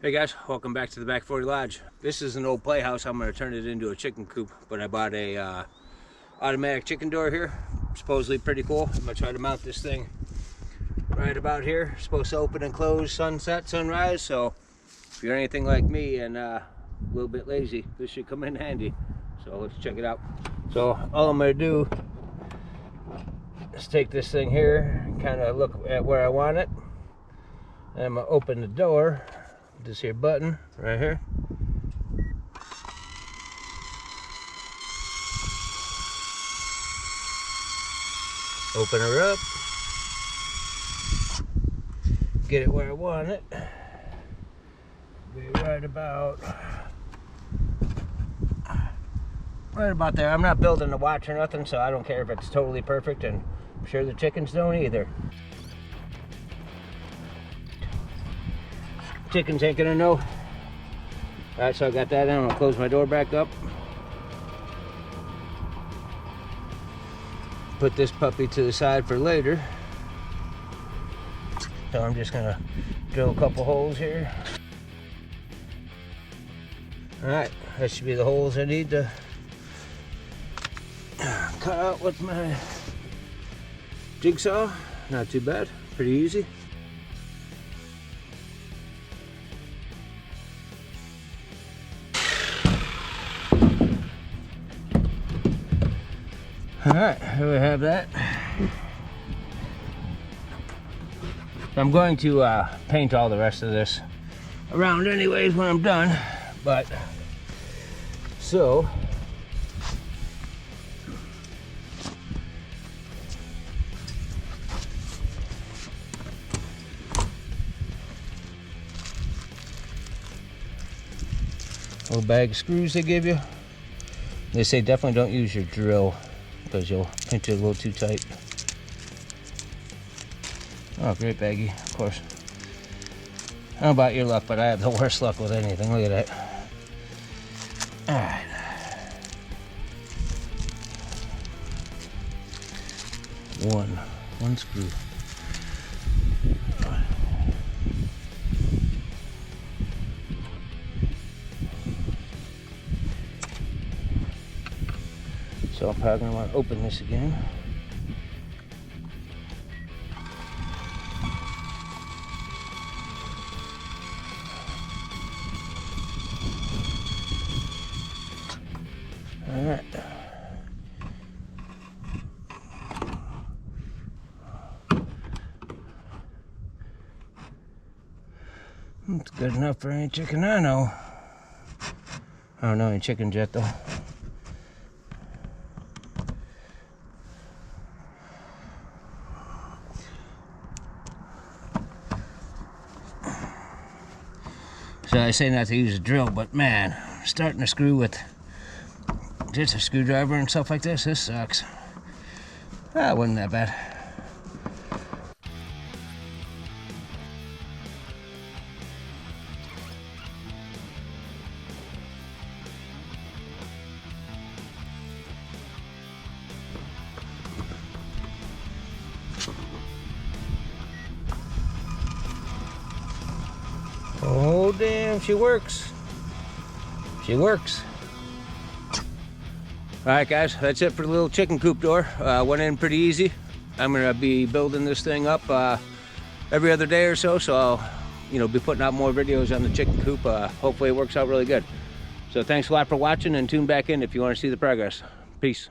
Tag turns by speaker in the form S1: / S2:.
S1: Hey guys, welcome back to the Back 40 Lodge. This is an old playhouse. I'm going to turn it into a chicken coop, but I bought a automatic chicken door here. Supposedly pretty cool. I'm going to try to mount this thing right about here. It's supposed to open and close sunset, sunrise, so if you're anything like me and a little bit lazy, this should come in handy. So let's check it out. So all I'm going to do is take this thing here and kind of look at where I want it. And I'm going to open the door. This here button right here. Open her up. Get it where I want it. Be right about there. I'm not building the watch or nothing, so I don't care if it's totally perfect, and I'm sure the chickens don't either. Chickens ain't gonna know. Alright, so I got that in. I'm gonna close my door back up. Put this puppy to the side for later. So I'm just gonna drill a couple holes here. Alright, that should be the holes I need to cut out with my jigsaw. Not too bad, pretty easy. Alright, here we have that. I'm going to paint all the rest of this around anyways when I'm done, but so little bag of screws they give you. They say definitely don't use your drill because you'll pinch it a little too tight. Oh, great baggie, of course. I don't know about your luck, but I have the worst luck with anything. Look at that. Alright. One screw. So I'm probably going to want to open this again. All right. It's good enough for any chicken I know. I don't know any chickens yet though. So I say not to use a drill, but man, starting to screw with just a screwdriver and stuff like this sucks. Ah, it wasn't that bad. Oh damn, she works. She works. Alright guys, that's it for the little chicken coop door. Went in pretty easy. I'm gonna be building this thing up every other day or so, I'll be putting out more videos on the chicken coop. Hopefully it works out really good. So thanks a lot for watching, and tune back in if you want to see the progress. Peace.